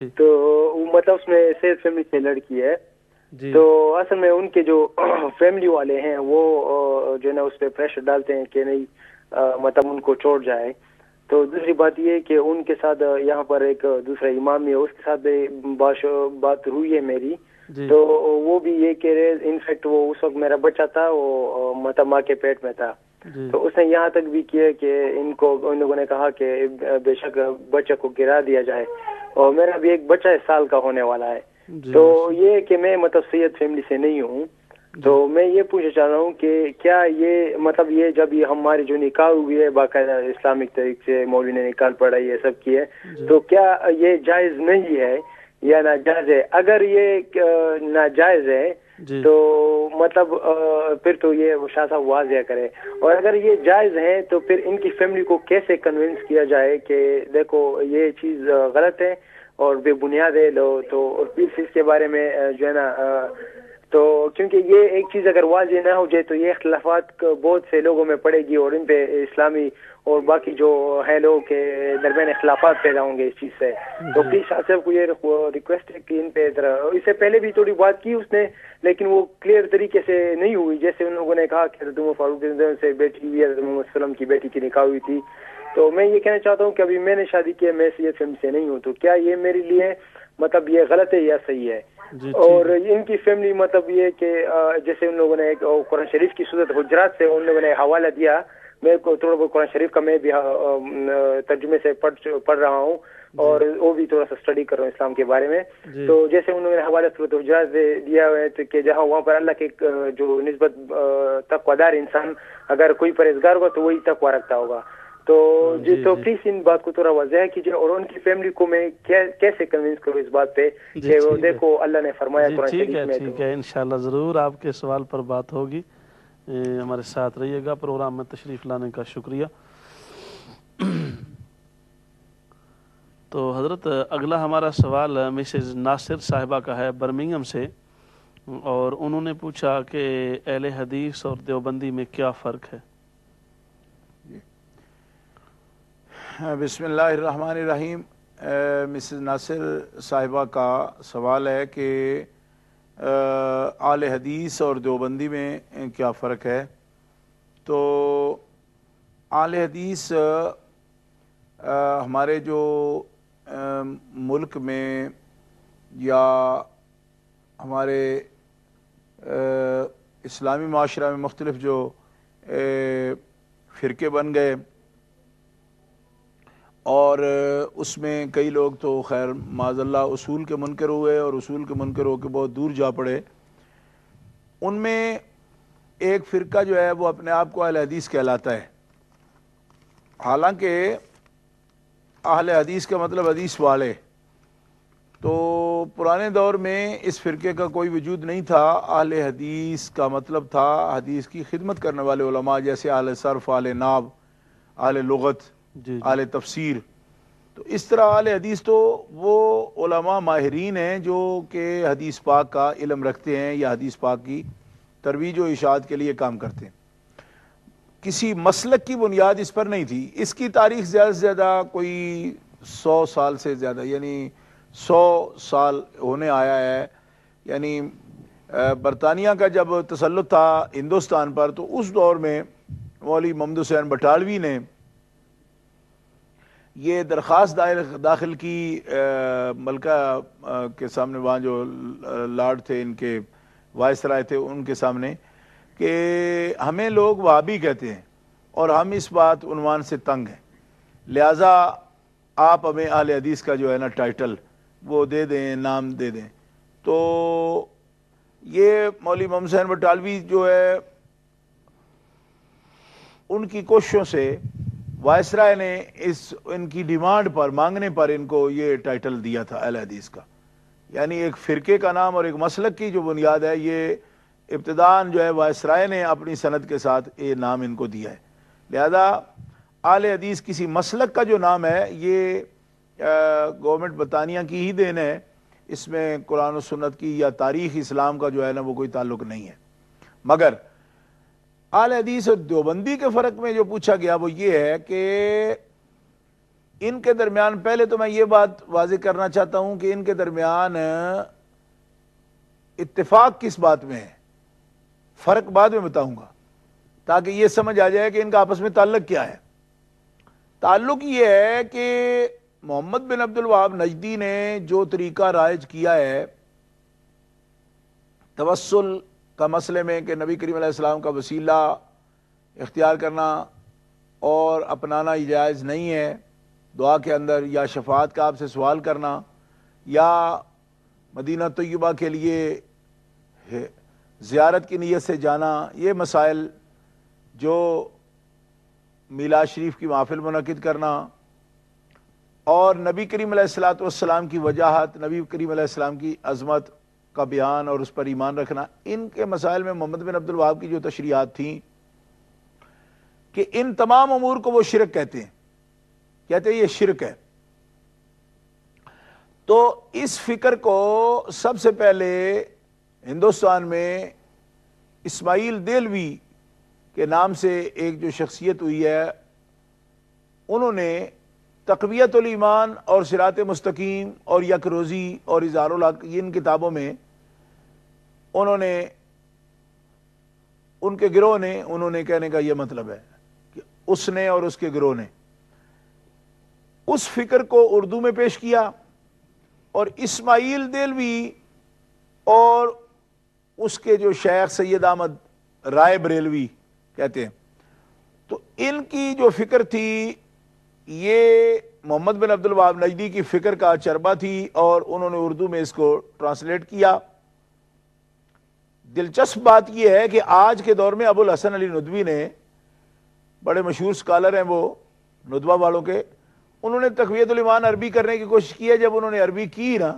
جی تو مطلب اس میں سید فیملی سے لڑکی ہے. جی تو اصل میں ان کے جو فیملی والے ہیں وہ جو ہے نا اس پہ پریشر ڈالتے ہیں کہ نہیں مطلب ان کو چھوڑ جائے. تو دوسری بات یہ کہ ان کے ساتھ یہاں پر ایک دوسرا امام ہے، اس کے ساتھ بھی بات ہوئی ہے میری. جی تو وہ بھی یہ کہہ رہے، انفیکٹ وہ اس وقت میرا بچہ تھا، وہ مطلب ماں کے پیٹ میں تھا. جی تو اس نے یہاں تک بھی کیا کہ ان لوگوں نے کہا کہ بے شک بچہ کو گرا دیا جائے. اور میرا بھی ایک بچہ 1 سال کا ہونے والا ہے. جی تو ماشاء یہ کہ میں مطلب سید فیملی سے نہیں ہوں. تو جی میں یہ پوچھنا چاہ رہا ہوں کہ کیا یہ مطلب یہ جب یہ ہماری جو نکاح ہوئی ہے باقاعدہ اسلامک طریقے سے، مولوی نے نکاح پڑھا، یہ سب کی ہے، جی تو کیا یہ جائز نہیں ہے یا ناجائز ہے؟ اگر یہ ناجائز ہے جی تو مطلب پھر تو یہ شاہ صاحب واضح کرے. اور اگر یہ جائز ہیں تو پھر ان کی فیملی کو کیسے کنونس کیا جائے کہ دیکھو یہ چیز غلط ہے اور بے بنیاد ہے. لو تو پلیز اس کے بارے میں جو ہے نا تو کیونکہ یہ ایک چیز اگر واضح نہ ہو جائے تو یہ اختلافات بہت سے لوگوں میں پڑے گی اور ان پہ اسلامی اور باقی جو ہے لوگوں کے درمیان اختلافات پیدا ہوں گے اس چیز سے. تو جی پلیز شاہ صاحب کو یہ ریکویسٹ ہے کہ ان پہ ذرا، اس سے پہلے بھی تھوڑی بات کی اس نے لیکن وہ کلیئر طریقے سے نہیں ہوئی. جیسے ان لوگوں نے کہا کہ حضرت عمر فاروق سے بیٹی ہوئی، حضرت محمد صلی اللہ علیہ وسلم کی بیٹی کی نکاح ہوئی تھی. تو میں یہ کہنا چاہتا ہوں کہ ابھی میں نے شادی کی ہے، میں سید فیملی سے نہیں ہوں، تو کیا یہ میرے لیے مطلب یہ غلط ہے یا صحیح ہے؟ جی اور ٹھیک ہے. ان کی فیملی مطلب یہ کہ جیسے ان لوگوں نے ایک قرآن شریف کی صورت حجرات سے ان لوگوں نے حوالہ دیا، میرے کو تھوڑا بہت قرآن شریف کا میں بھی ترجمے سے پڑھ رہا ہوں جی اور وہ بھی تھوڑا سا اسٹڈی کر رہا ہوں اسلام کے بارے میں. جی تو جیسے انہوں نے حوالہ صورت حجرات دیا ہوا ہے کہ جہاں وہاں پر اللہ کے جو نسبت تقوی دار انسان اگر کوئی پرہیزگار ہوگا تو وہی تقوی رکھتا ہوگا. تو جی جی تو جی پلیز ان بات کو تھوڑا واضح کیجیے. اور ان کی فیملی کو میں کیسے کنونس کروں اس بات پہ جی کہ وہ ٹھیک ہے. دیکھو اللہ نے فرمایا جی قرآن ٹھیک شریف ہے میں. ٹھیک تو ہے انشاءاللہ ضرور آپ کے سوال پر بات ہوگی. ہمارے ساتھ رہیے گا. پروگرام میں تشریف لانے کا شکریہ. تو حضرت اگلا ہمارا سوال مسز ناصر صاحبہ کا ہے برمنگھم سے، اور انہوں نے پوچھا کہ اہل حدیث اور دیوبندی میں کیا فرق ہے؟ بسم اللہ الرحمن الرحیم. مسز ناصر صاحبہ کا سوال ہے کہ اہل حدیث اور دیوبندی میں کیا فرق ہے. تو اہل حدیث ہمارے جو ملک میں یا ہمارے اسلامی معاشرہ میں مختلف جو فرقے بن گئے، اور اس میں کئی لوگ تو خیر معاذ اللہ اصول کے منکر ہوئے اور اصول کے منکر ہو کے بہت دور جا پڑے. ان میں ایک فرقہ جو ہے وہ اپنے آپ کو اہل حدیث کہلاتا ہے. حالانکہ اہل حدیث کا مطلب حدیث والے، تو پرانے دور میں اس فرقے کا کوئی وجود نہیں تھا. اہل حدیث کا مطلب تھا حدیث کی خدمت کرنے والے علماء، جیسے اہل صرف، اہل نحو، اہل لغت، جی جی اہل تفسیر. تو اس طرح اہل حدیث تو وہ علماء ماہرین ہیں جو کہ حدیث پاک کا علم رکھتے ہیں یا حدیث پاک کی ترویج و اشاعت کے لیے کام کرتے ہیں. کسی مسلک کی بنیاد اس پر نہیں تھی. اس کی تاریخ زیادہ سے زیادہ کوئی 100 سال سے زیادہ، یعنی 100 سال ہونے آیا ہے. یعنی برطانیہ کا جب تسلط تھا ہندوستان پر، تو اس دور میں مولوی محمد حسین بٹالوی نے یہ درخواست داخل کی ملکہ کے سامنے، وہاں جو لارڈ تھے، ان کے وائسرائے تھے، ان کے سامنے، کہ ہمیں لوگ وہابی کہتے ہیں اور ہم اس بات عنوان سے تنگ ہیں، لہٰذا آپ ہمیں اہل حدیث کا جو ہے نا ٹائٹل وہ دے دیں، نام دے دیں. تو یہ مولوی محمد حسین بٹالوی جو ہے، ان کی کوششوں سے وائسرائے نے ان کی ڈیمانڈ پر، مانگنے پر ان کو یہ ٹائٹل دیا تھا اہل حدیث کا. یعنی ایک فرقے کا نام اور ایک مسلک کی جو بنیاد ہے، یہ ابتداءً جو ہے وائسرائے نے اپنی سند کے ساتھ یہ نام ان کو دیا ہے. لہذا اہل حدیث کسی مسلک کا جو نام ہے، یہ گورنمنٹ برطانیہ کی ہی دین ہے. اس میں قرآن و سنت کی یا تاریخ اسلام کا جو ہے نا وہ کوئی تعلق نہیں ہے. مگر اہل حدیث اور دیوبندی کے فرق میں جو پوچھا گیا وہ یہ ہے کہ ان کے درمیان پہلے تو میں یہ بات واضح کرنا چاہتا ہوں کہ ان کے درمیان اتفاق کس بات میں ہے، فرق بعد میں بتاؤں گا تاکہ یہ سمجھ آ جائے کہ ان کا آپس میں تعلق کیا ہے۔ تعلق یہ ہے کہ محمد بن عبد الوہاب نجدی نے جو طریقہ رائج کیا ہے توسل کا مسئلے میں کہ نبی کریم علیہ السلام کا وسیلہ اختیار کرنا اور اپنانا جائز نہیں ہے دعا کے اندر، یا شفاعت کا آپ سے سوال کرنا، یا مدینہ طیبہ کے لیے زیارت کی نیت سے جانا، یہ مسائل جو میلاد شریف کی محفل منعقد کرنا اور نبی کریم علیہ السلام کی وجاہت، نبی کریم علیہ السلام کی عظمت کا بیان اور اس پر ایمان رکھنا، ان کے مسائل میں محمد بن عبد الوہاب کی جو تشریحات تھیں کہ ان تمام امور کو وہ شرک کہتے ہیں یہ شرک ہے۔ تو اس فکر کو سب سے پہلے ہندوستان میں اسماعیل دہلوی کے نام سے ایک جو شخصیت ہوئی ہے، انہوں نے تقویت الایمان اور صراط مستقیم اور یک روزی اور اظہار الحق، ان کتابوں میں انہوں نے، ان کے گروہ نے، انہوں نے کہنے کا یہ مطلب ہے کہ اس نے اور اس کے گروہ نے اس فکر کو اردو میں پیش کیا، اور اسماعیل دہلوی اور اس کے جو شیخ سید احمد رائے بریلوی کہتے ہیں، تو ان کی جو فکر تھی یہ محمد بن عبد الوہاب نجدی کی فکر کا چربہ تھی، اور انہوں نے اردو میں اس کو ٹرانسلیٹ کیا۔ دلچسپ بات یہ ہے کہ آج کے دور میں ابو الحسن علی ندوی نے، بڑے مشہور سکالر ہیں وہ ندوہ والوں کے، انہوں نے تقویت الایمان عربی کرنے کی کوشش کی ہے۔ جب انہوں نے عربی کی نا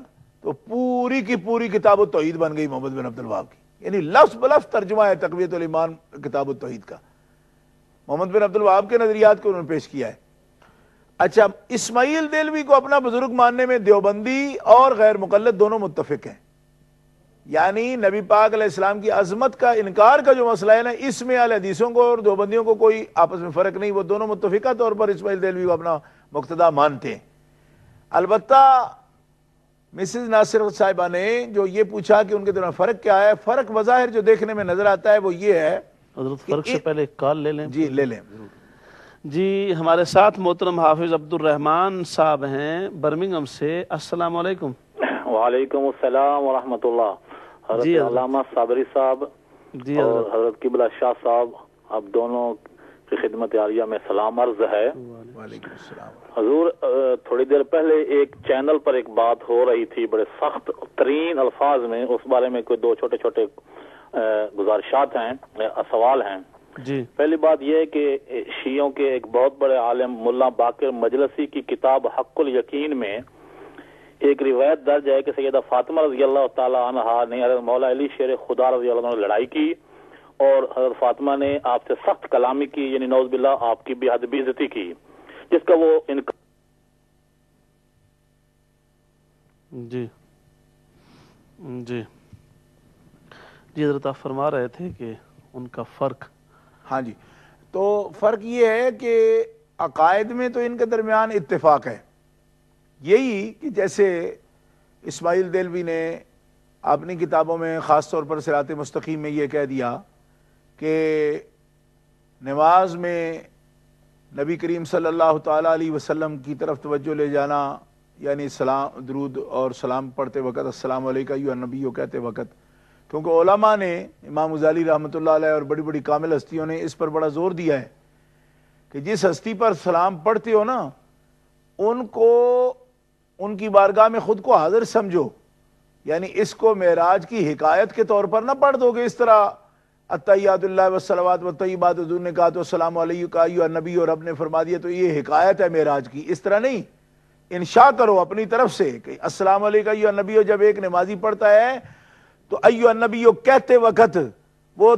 تو پوری کی پوری کتاب التوحید بن گئی محمد بن عبد الوہاب کی، یعنی لفظ بلفظ ترجمہ ہے تقویت الایمان کتاب التوحید کا، محمد بن عبد الوہاب کے نظریات کو انہوں نے پیش کیا ہے۔ اچھا، اسماعیل دہلوی کو اپنا بزرگ ماننے میں دیوبندی اور غیر مقلد دونوں متفق ہیں، یعنی نبی پاک علیہ السلام کی عظمت کا انکار کا جو مسئلہ ہے نا، اس میں اہل حدیثوں کو اور دیوبندیوں کو کوئی آپس میں فرق نہیں، وہ دونوں متفقہ طور پر اسماعیل دہلوی کو اپنا مقتدا مانتے ہیں۔ البتہ مسز ناصر صاحبہ نے جو یہ پوچھا کہ ان کے درمیان فرق کیا ہے، فرق بظاہر جو دیکھنے میں نظر آتا ہے وہ یہ ہے، حضرت فرق سے پہلے ایک کال لے لیں۔ جی لے لیں جی، ہمارے ساتھ محترم حافظ عبد الرحمان صاحب ہیں برمنگھم سے۔ السلام علیکم۔ وعلیکم السلام ورحمۃ اللہ۔ حضرت جی علامہ صابری صاحب جی اور حضرت قبلہ شاہ صاحب، آپ دونوں کی خدمت عالیہ میں سلام عرض ہے۔ وعلیکم السلام۔ حضور، تھوڑی دیر پہلے ایک چینل پر ایک بات ہو رہی تھی بڑے سخت ترین الفاظ میں، اس بارے میں کوئی دو چھوٹے چھوٹے گزارشات ہیں، سوال ہیں۔ جی، پہلی بات یہ ہے کہ شیعوں کے ایک بہت بڑے عالم ملا باقر مجلسی کی کتاب حق الیقین میں ایک روایت درج ہے کہ سیدہ فاطمہ رضی اللہ تعالی عنہا نے حضرت مولا علی شیر خدا رضی اللہ عنہ لڑائی کی، اور حضرت فاطمہ نے آپ سے سخت کلامی کی، یعنی نعوذ باللہ آپ کی بے حد بے عزتی کی، جس کا وہ انکار۔ جی جی جی حضرت آپ فرما رہے تھے کہ ان کا فرق۔ ہاں جی، تو فرق یہ ہے کہ عقائد میں تو ان کے درمیان اتفاق ہے، یہی کہ جیسے اسماعیل دہلوی نے اپنی کتابوں میں خاص طور پر صراط مستقیم میں یہ کہہ دیا کہ نماز میں نبی کریم صلی اللہ تعالیٰ علیہ وسلم کی طرف توجہ لے جانا، یعنی سلام، درود اور سلام پڑھتے وقت السلام علیکم ایھا النبی کہتے وقت، کیونکہ علماء نے، امام غزالی رحمۃ اللہ علیہ اور بڑی بڑی کامل ہستیوں نے اس پر بڑا زور دیا ہے کہ جس ہستی پر سلام پڑھتے ہو نا، ان کو، ان کی بارگاہ میں خود کو حاضر سمجھو، یعنی اس کو معراج کی حکایت کے طور پر نہ پڑھ دو کہ اس طرح التحیات اللہ والصلوات والطیبات، حضور نے کہا تو السلام علیکم ایھا النبی اور رب نے فرما دیا تو یہ حکایت ہے معراج کی، اس طرح نہیں، انشاء کرو اپنی طرف سے کہ السلام علیکم ایھا النبی، جب ایک نمازی پڑھتا ہے تو ایھا النبی کہتے وقت وہ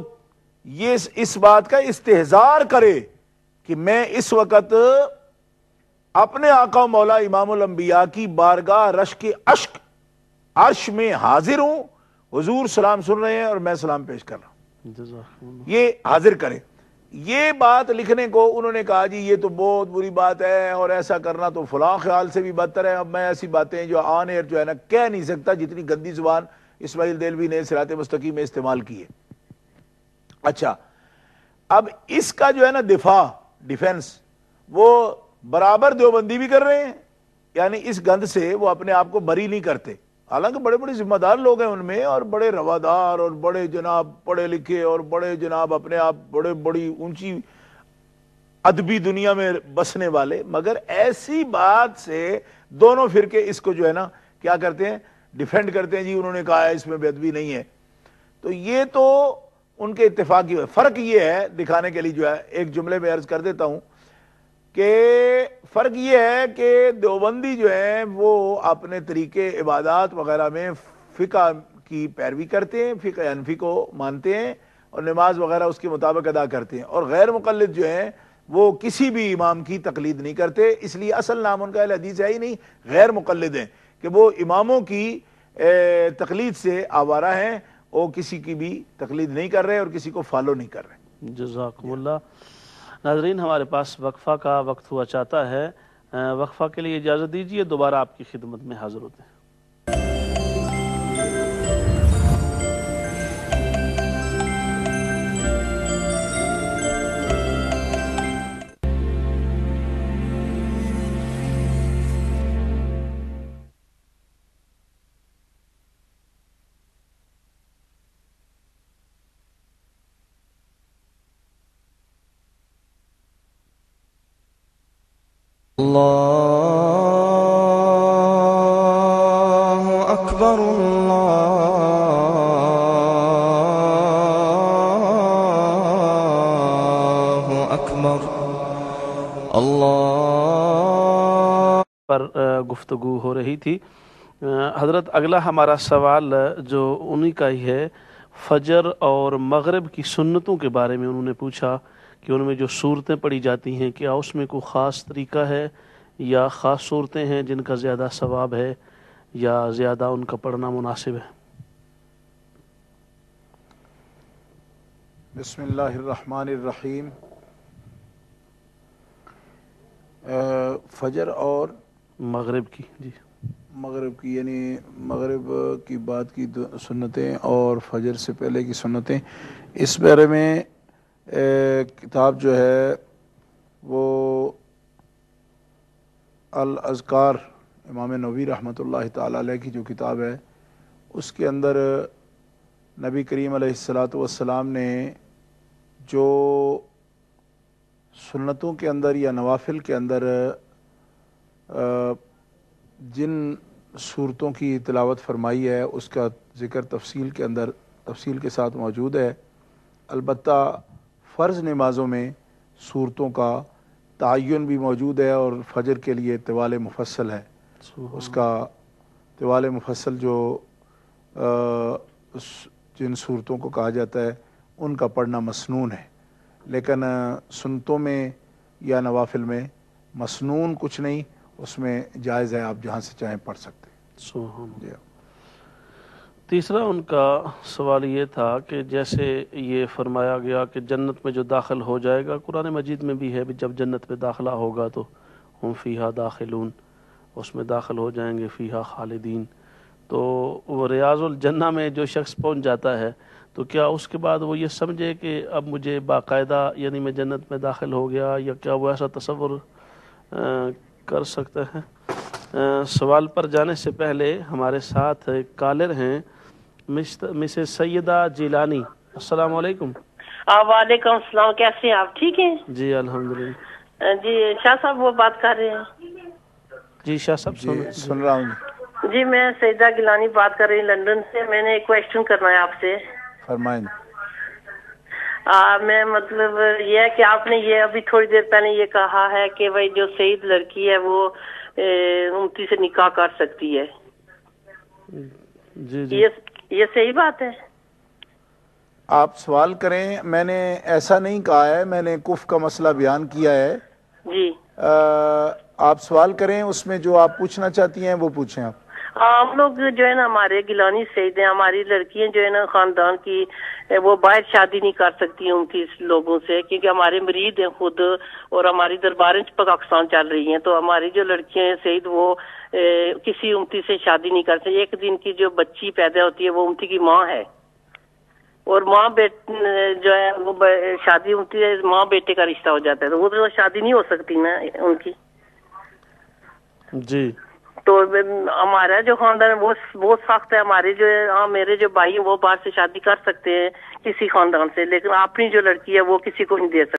یہ اس بات کا استحضار کرے کہ میں اس وقت اپنے آقا و مولا امام الانبیاء کی بارگاہ رشک اشک عرش میں حاضر ہوں، حضور سلام سن رہے ہیں اور میں سلام پیش کر رہا ہوں، یہ حاضر کرے۔ یہ بات لکھنے کو انہوں نے کہا جی یہ تو بہت بری بات ہے اور ایسا کرنا تو فلاں خیال سے بھی بدتر ہے. اب میں ایسی باتیں جو آن ایئر جو ہے نا کہہ نہیں سکتا جتنی گندی زبان اسماعیل دہلوی نے صراط مستقیم میں استعمال کی ہے. اچھا اب اس کا جو ہے نا ڈیفنس وہ برابر دیوبندی بھی کر رہے ہیں, یعنی اس گند سے وہ اپنے آپ کو بری نہیں کرتے, حالانکہ بڑے بڑے ذمہ دار لوگ ہیں ان میں, اور بڑے روادار اور بڑے جناب پڑھے لکھے اور بڑے جناب اپنے آپ بڑی اونچی ادبی دنیا میں بسنے والے, مگر ایسی بات سے دونوں فرقے اس کو جو ہے نا کیا کرتے ہیں, ڈیفینڈ کرتے ہیں. جی انہوں نے کہا ہے اس میں بے ادبی نہیں ہے. تو یہ تو ان کے اتفاقی فرق یہ ہے دکھانے کے لیے جو ہے ایک جملے میں عرض کر دیتا ہوں کہ فرق یہ ہے کہ دیوبندی جو ہیں وہ اپنے طریقے عبادات وغیرہ میں فقہ کی پیروی کرتے ہیں, فقہ حنفی کو مانتے ہیں اور نماز وغیرہ اس کے مطابق ادا کرتے ہیں, اور غیر مقلد جو ہیں وہ کسی بھی امام کی تقلید نہیں کرتے. اس لیے اصل نام ان کا اہل حدیث ہے ہی نہیں, غیر مقلد ہیں, کہ وہ اماموں کی تقلید سے آوارہ ہیں, وہ کسی کی بھی تقلید نہیں کر رہے اور کسی کو فالو نہیں کر رہے. جزاکم اللہ. ناظرین ہمارے پاس وقفہ کا وقت ہوا چاہتا ہے, وقفہ کے لیے اجازت دیجیے, دوبارہ آپ کی خدمت میں حاضر ہوتے ہیں. اللہ اکبر اللہ اکبر. اللہ پر گفتگو ہو رہی تھی. حضرت اگلا ہمارا سوال جو انہی کا ہی ہے, فجر اور مغرب کی سنتوں کے بارے میں انہوں نے پوچھا کہ ان میں جو صورتیں پڑھی جاتی ہیں کیا اس میں کوئی خاص طریقہ ہے یا خاص صورتیں ہیں جن کا زیادہ ثواب ہے یا زیادہ ان کا پڑھنا مناسب ہے؟ بسم اللہ الرحمن الرحیم. فجر اور مغرب کی, جی مغرب کی, یعنی مغرب کی بعد کی سنتیں اور فجر سے پہلے کی سنتیں, اس بارے میں کتاب جو ہے وہ الاذکار امام نووی رحمۃ اللہ تعالی علیہ کی جو کتاب ہے اس کے اندر نبی کریم علیہ السلام نے جو سنتوں کے اندر یا نوافل کے اندر جن صورتوں کی تلاوت فرمائی ہے اس کا ذکر تفصیل کے اندر تفصیل کے ساتھ موجود ہے. البتہ فرض نمازوں میں صورتوں کا تعین بھی موجود ہے اور فجر کے لیے طوال مفصل ہے. اس کا طوال مفصل جو جن صورتوں کو کہا جاتا ہے ان کا پڑھنا مسنون ہے, لیکن سنتوں میں یا نوافل میں مسنون کچھ نہیں, اس میں جائز ہے, آپ جہاں سے چاہیں پڑھ سکتے ہیں. سبحان اللہ. تیسرا ان کا سوال یہ تھا کہ جیسے یہ فرمایا گیا کہ جنت میں جو داخل ہو جائے گا, قرآن مجید میں بھی ہے جب جنت میں داخلہ ہوگا تو ہم فیہا داخلون, اس میں داخل ہو جائیں گے, فیہا خالدین. تو وہ ریاض الجنہ میں جو شخص پہنچ جاتا ہے تو کیا اس کے بعد وہ یہ سمجھے کہ اب مجھے باقاعدہ یعنی میں جنت میں داخل ہو گیا, یا کیا وہ ایسا تصور کر سکتا ہے؟ سوال پر جانے سے پہلے ہمارے ساتھ کالر ہیں مسز سیدہ جیلانی. السلام علیکم. وعلیکم السلام. کیسے ہیں آپ؟ ٹھیک ہیں جی الحمدللہ. جی شاہ صاحب وہ بات کر رہے ہیں؟ جی شاہ صاحب سن رہا ہوں. جی میں سیدہ گیلانی بات کر رہی ہوں لندن سے. میں نے ایک کویشچن کرنا ہے آپ سے. فرمائیں. میں مطلب یہ ہے کہ آپ نے یہ ابھی تھوڑی دیر پہلے یہ کہا ہے کہ بھائی جو سعید لڑکی ہے وہ 29 سے نکاح کر سکتی ہے. جی جی یہ صحیح بات ہے؟ آپ سوال کریں, میں نے ایسا نہیں کہا ہے, میں نے کف کا مسئلہ بیان کیا ہے. جی آپ سوال کریں, اس میں جو آپ پوچھنا چاہتی ہیں وہ پوچھیں آپ. ہم لوگ جو ہے نا ہمارے گیلانی سعید ہیں، ہماری لڑکیاں جو ہے نا خاندان کی وہ باہر شادی نہیں کر سکتی 29 لوگوں سے، کیونکہ ہمارے مرید ہیں خود اور ہماری درباریں پاکستان چل رہی ہیں، تو ہماری جو لڑکیاں ہیں سعید وہ کسی امتی سے شادی نہیں کر سکتی۔ ایک دن کی جو بچی پیدا ہوتی ہے وہ امتی کی ماں ہے، اور ماں جو ہے وہ شادی امتی ہے، ماں بیٹے کا رشتہ ہو جاتا ہے، تو وہ تو شادی نہیں ہو سکتی نا ان کی۔ جی تو ہمارا جو خاندان ہے وہ بہت سخت ہے، ہمارے جو میرے جو بھائی ہیں وہ باہر سے شادی کر سکتے ہیں کسی خاندان سے، لیکن اپنی جو لڑکی ہے وہ کسی کو نہیں دے سکتے۔